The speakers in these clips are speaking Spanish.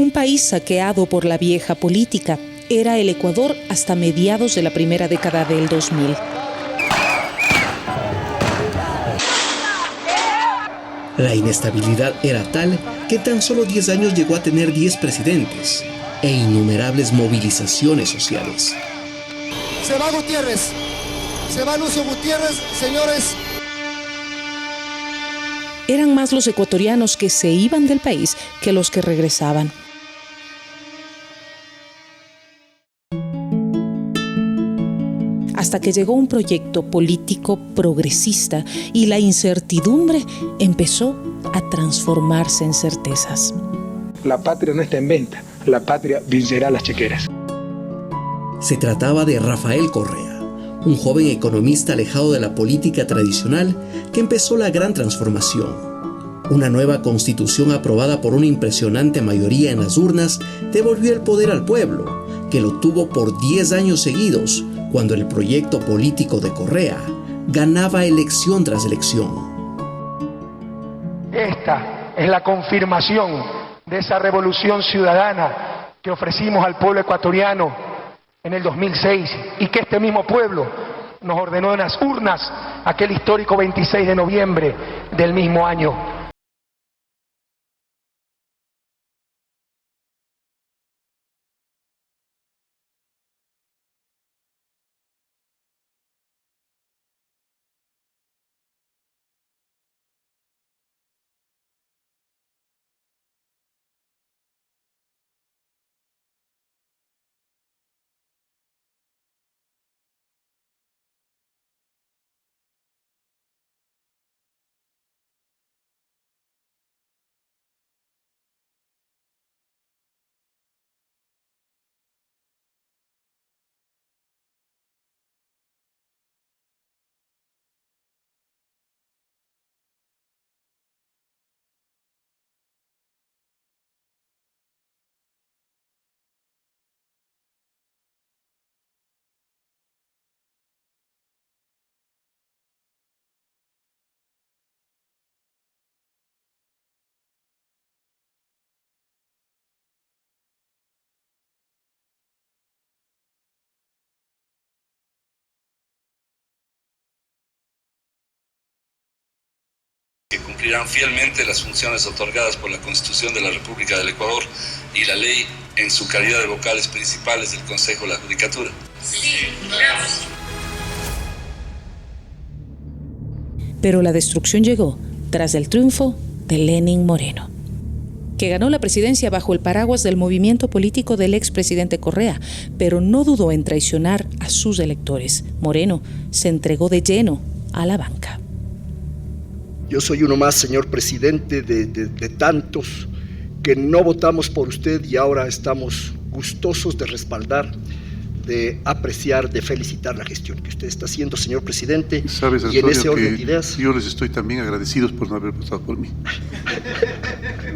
Un país saqueado por la vieja política era el Ecuador hasta mediados de la primera década del 2000. La inestabilidad era tal que tan solo 10 años llegó a tener 10 presidentes e innumerables movilizaciones sociales. Se va Gutiérrez, se va Lucio Gutiérrez, señores. Eran más los ecuatorianos que se iban del país que los que regresaban. Hasta que llegó un proyecto político progresista y la incertidumbre empezó a transformarse en certezas. La patria no está en venta, la patria vencerá las chequeras. Se trataba de Rafael Correa, un joven economista alejado de la política tradicional que empezó la gran transformación. Una nueva constitución aprobada por una impresionante mayoría en las urnas devolvió el poder al pueblo, que lo tuvo por 10 años seguidos, cuando el proyecto político de Correa ganaba elección tras elección. Esta es la confirmación de esa revolución ciudadana que ofrecimos al pueblo ecuatoriano en el 2006 y que este mismo pueblo nos ordenó en las urnas aquel histórico 26 de noviembre del mismo año. Que cumplirán fielmente las funciones otorgadas por la Constitución de la República del Ecuador y la ley en su calidad de vocales principales del Consejo de la Judicatura. Sí, gracias. Pero la destrucción llegó tras el triunfo de Lenín Moreno, que ganó la presidencia bajo el paraguas del movimiento político del expresidente Correa, pero no dudó en traicionar a sus electores. Moreno se entregó de lleno a la banca. Yo soy uno más, señor presidente, de tantos que no votamos por usted y ahora estamos gustosos de respaldar, de apreciar, de felicitar la gestión que usted está haciendo, señor presidente. Sabes, Antonio, y en ese orden de ideas, yo les estoy también agradecidos por no haber votado por mí.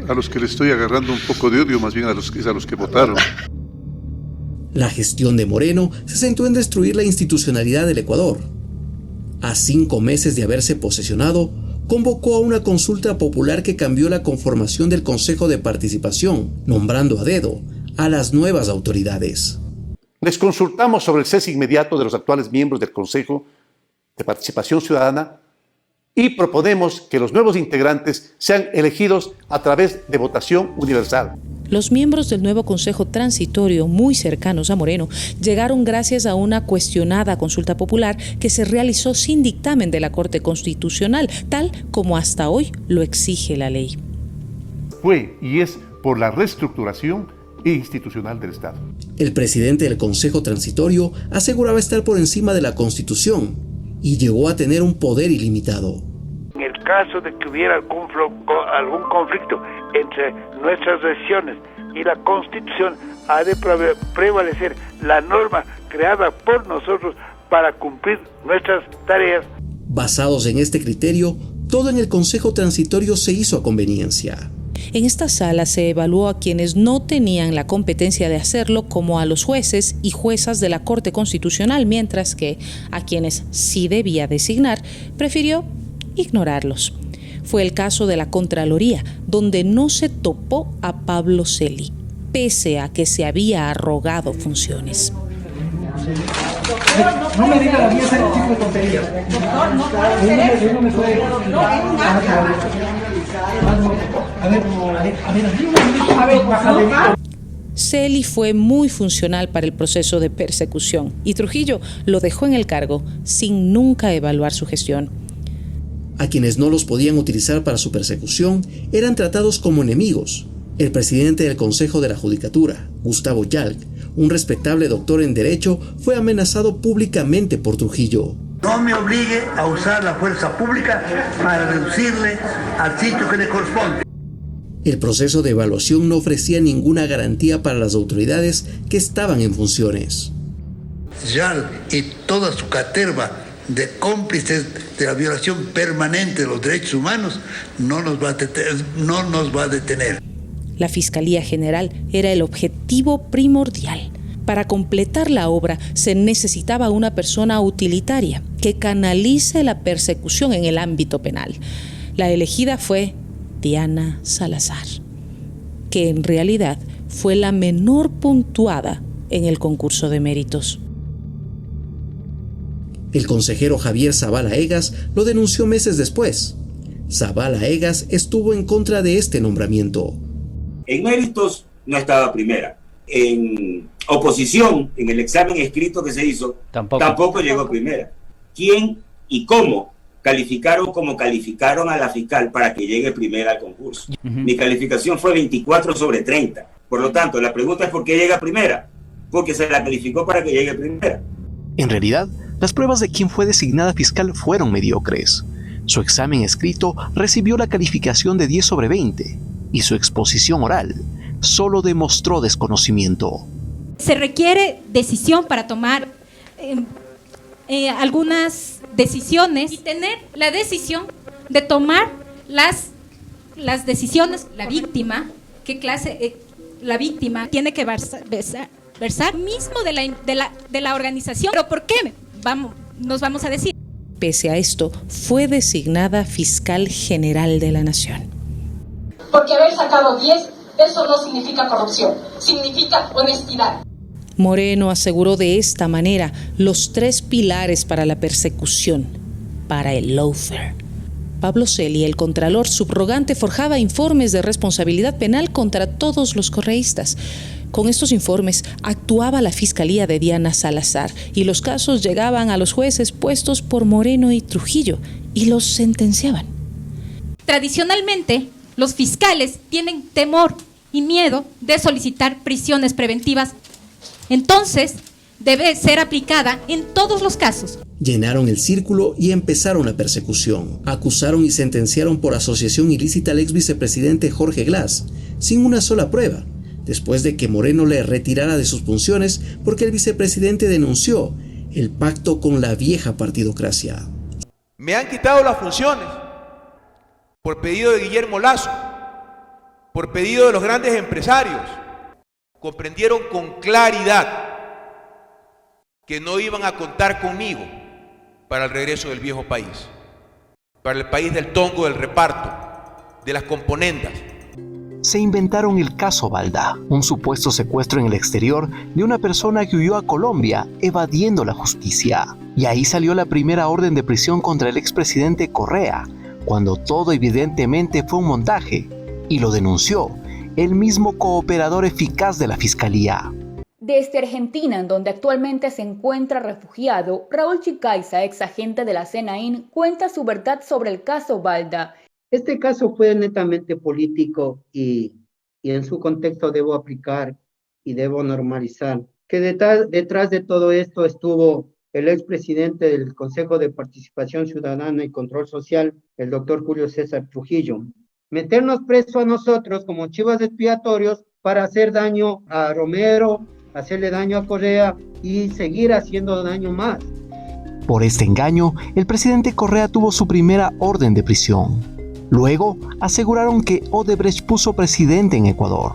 A los que les estoy agarrando un poco de odio, más bien a los que votaron. La gestión de Moreno se centró en destruir la institucionalidad del Ecuador. A 5 meses de haberse posesionado, convocó a una consulta popular que cambió la conformación del Consejo de Participación, nombrando a dedo a las nuevas autoridades. Les consultamos sobre el cese inmediato de los actuales miembros del Consejo de Participación Ciudadana y proponemos que los nuevos integrantes sean elegidos a través de votación universal. Los miembros del nuevo Consejo Transitorio, muy cercanos a Moreno, llegaron gracias a una cuestionada consulta popular que se realizó sin dictamen de la Corte Constitucional, tal como hasta hoy lo exige la ley. Fue y es por la reestructuración institucional del Estado. El presidente del Consejo Transitorio aseguraba estar por encima de la Constitución y llegó a tener un poder ilimitado. En el caso de que hubiera algún conflicto entre nuestras decisiones y la Constitución, ha de prevalecer la norma creada por nosotros para cumplir nuestras tareas. Basados en este criterio, todo en el Consejo Transitorio se hizo a conveniencia. En esta sala se evaluó a quienes no tenían la competencia de hacerlo, como a los jueces y juezas de la Corte Constitucional, mientras que a quienes sí debía designar, prefirió ignorarlos. Fue el caso de la Contraloría, donde no se topó a Pablo Celi. pese a que se había arrogado funciones. No me diga la vía ese tipo de tonterías. Doctor, no puede ser. Celi fue muy funcional para el proceso de persecución y Trujillo lo dejó en el cargo sin nunca evaluar su gestión. A quienes no los podían utilizar para su persecución eran tratados como enemigos. El presidente del Consejo de la Judicatura, Gustavo Yalc, un respetable doctor en Derecho, fue amenazado públicamente por Trujillo. No me obligue a usar la fuerza pública para reducirle al sitio que le corresponde. El proceso de evaluación no ofrecía ninguna garantía para las autoridades que estaban en funciones. Yalc y toda su caterva de cómplices de la violación permanente de los derechos humanos no nos va a detener. La Fiscalía General era el objetivo primordial. Para completar la obra se necesitaba una persona utilitaria que canalice la persecución en el ámbito penal. La elegida fue Diana Salazar, que en realidad fue la menor puntuada en el concurso de méritos. El consejero Javier Zavala Egas lo denunció meses después. Zavala Egas estuvo en contra de este nombramiento. En méritos no estaba primera. En oposición, en el examen escrito que se hizo, tampoco llegó primera. ¿Quién y cómo calificaron como calificaron a la fiscal para que llegue primera al concurso? Mi calificación fue 24/30. Por lo tanto, la pregunta es ¿por qué llega primera? Porque se la calificó para que llegue primera. En realidad, las pruebas de quién fue designada fiscal fueron mediocres. Su examen escrito recibió la calificación de 10/20 y su exposición oral solo demostró desconocimiento. Se requiere decisión para tomar algunas decisiones y tener la decisión de tomar las decisiones. La víctima, ¿qué clase? La víctima tiene que versar mismo de la organización. ¿Pero por qué? Nos vamos a decir. Pese a esto, fue designada fiscal general de la Nación. Porque haber sacado 10, eso no significa corrupción, significa honestidad. Moreno aseguró de esta manera los 3 pilares para la persecución, para el lawfare. Pablo Celi, el contralor subrogante, forjaba informes de responsabilidad penal contra todos los correístas. Con estos informes actuaba la Fiscalía de Diana Salazar y los casos llegaban a los jueces puestos por Moreno y Trujillo y los sentenciaban. Tradicionalmente, los fiscales tienen temor y miedo de solicitar prisiones preventivas. Entonces, debe ser aplicada en todos los casos. Llenaron el círculo y empezaron la persecución. Acusaron y sentenciaron por asociación ilícita al ex vicepresidente Jorge Glass, sin una sola prueba, después de que Moreno le retirara de sus funciones porque el vicepresidente denunció el pacto con la vieja partidocracia. Me han quitado las funciones por pedido de Guillermo Lasso, por pedido de los grandes empresarios. Comprendieron con claridad que no iban a contar conmigo para el regreso del viejo país, para el país del tongo, del reparto, de las componendas. Se inventaron el caso Balda, un supuesto secuestro en el exterior de una persona que huyó a Colombia evadiendo la justicia. Y ahí salió la primera orden de prisión contra el expresidente Correa, cuando todo evidentemente fue un montaje, y lo denunció el mismo cooperador eficaz de la Fiscalía. Desde Argentina, en donde actualmente se encuentra refugiado, Raúl Chicaiza, ex agente de la CNAIN, cuenta su verdad sobre el caso Balda. Este caso fue netamente político y en su contexto debo aplicar y debo normalizar que detrás de todo esto estuvo el expresidente del Consejo de Participación Ciudadana y Control Social, el doctor Julio César Trujillo. Meternos preso a nosotros como chivas expiatorios para hacer daño a Romero, hacerle daño a Correa y seguir haciendo daño más. Por este engaño, el presidente Correa tuvo su primera orden de prisión. Luego, aseguraron que Odebrecht puso presidente en Ecuador.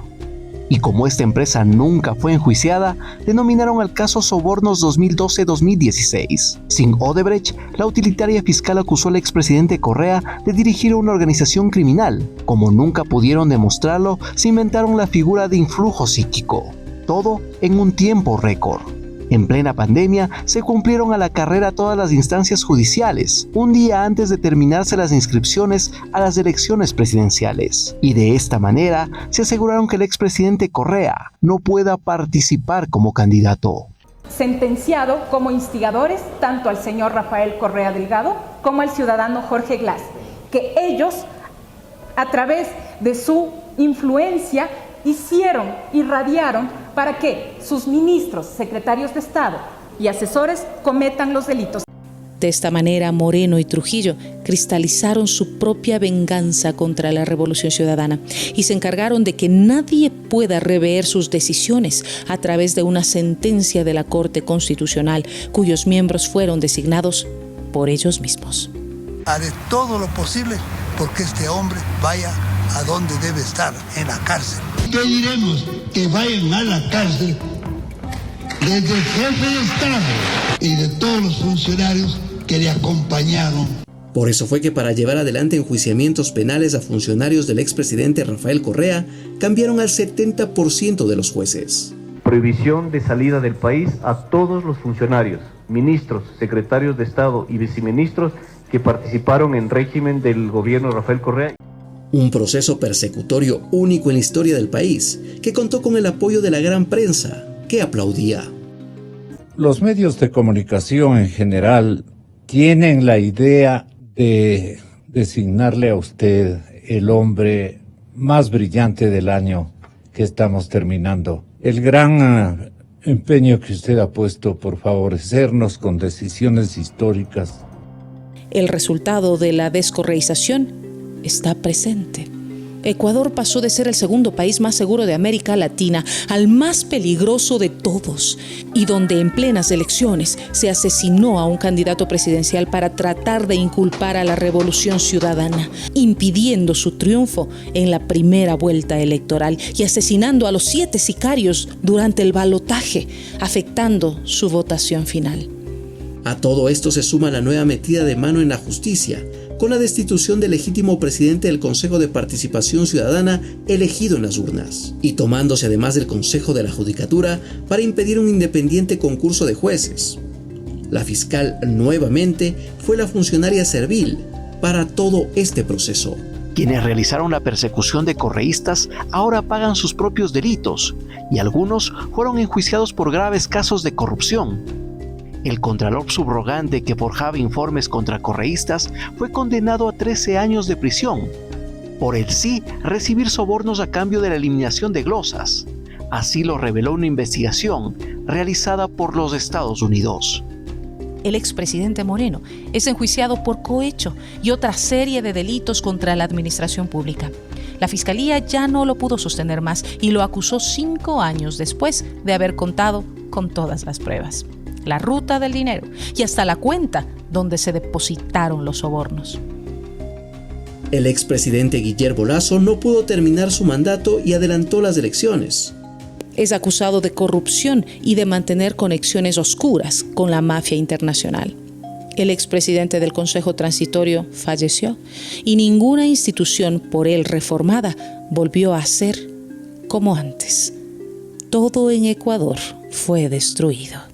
Y como esta empresa nunca fue enjuiciada, denominaron al caso Sobornos 2012-2016. Sin Odebrecht, la utilitaria fiscal acusó al expresidente Correa de dirigir una organización criminal. Como nunca pudieron demostrarlo, se inventaron la figura de influjo psíquico. Todo en un tiempo récord. En plena pandemia, se cumplieron a la carrera todas las instancias judiciales, un día antes de terminarse las inscripciones a las elecciones presidenciales. Y de esta manera, se aseguraron que el expresidente Correa no pueda participar como candidato. Sentenciado como instigadores tanto al señor Rafael Correa Delgado como al ciudadano Jorge Glass, que ellos, a través de su influencia, irradiaron para que sus ministros, secretarios de Estado y asesores cometan los delitos. De esta manera, Moreno y Trujillo cristalizaron su propia venganza contra la Revolución Ciudadana y se encargaron de que nadie pueda rever sus decisiones a través de una sentencia de la Corte Constitucional, cuyos miembros fueron designados por ellos mismos. Haré todo lo posible porque este hombre vaya a donde debe estar, en la cárcel. ¿Qué diremos? Que vayan a la cárcel desde el jefe de Estado y de todos los funcionarios que le acompañaron. Por eso fue que para llevar adelante enjuiciamientos penales a funcionarios del expresidente Rafael Correa, cambiaron al 70% de los jueces. Prohibición de salida del país a todos los funcionarios, ministros, secretarios de Estado y viceministros que participaron en régimen del gobierno de Rafael Correa. Un proceso persecutorio único en la historia del país, que contó con el apoyo de la gran prensa, que aplaudía. Los medios de comunicación en general tienen la idea de designarle a usted el hombre más brillante del año que estamos terminando. El gran empeño que usted ha puesto por favorecernos con decisiones históricas. El resultado de la descorreización está presente. Ecuador pasó de ser el segundo país más seguro de América Latina al más peligroso de todos, y donde en plenas elecciones se asesinó a un candidato presidencial para tratar de inculpar a la Revolución Ciudadana, impidiendo su triunfo en la primera vuelta electoral y asesinando a los 7 sicarios durante el balotaje, afectando su votación final. A todo esto se suma la nueva metida de mano en la justicia, con la destitución del legítimo presidente del Consejo de Participación Ciudadana elegido en las urnas, y tomándose además del Consejo de la Judicatura para impedir un independiente concurso de jueces. La fiscal nuevamente fue la funcionaria servil para todo este proceso. Quienes realizaron la persecución de correístas ahora pagan sus propios delitos, y algunos fueron enjuiciados por graves casos de corrupción. El contralor subrogante que forjaba informes contra correístas fue condenado a 13 años de prisión. Por el sí, recibir sobornos a cambio de la eliminación de glosas. Así lo reveló una investigación realizada por los Estados Unidos. El expresidente Moreno es enjuiciado por cohecho y otra serie de delitos contra la administración pública. La fiscalía ya no lo pudo sostener más y lo acusó 5 años después de haber contado con todas las pruebas, la ruta del dinero y hasta la cuenta donde se depositaron los sobornos. El expresidente Guillermo Lasso no pudo terminar su mandato y adelantó las elecciones. Es acusado de corrupción y de mantener conexiones oscuras con la mafia internacional. El expresidente del Consejo Transitorio falleció y ninguna institución por él reformada volvió a ser como antes. Todo en Ecuador fue destruido.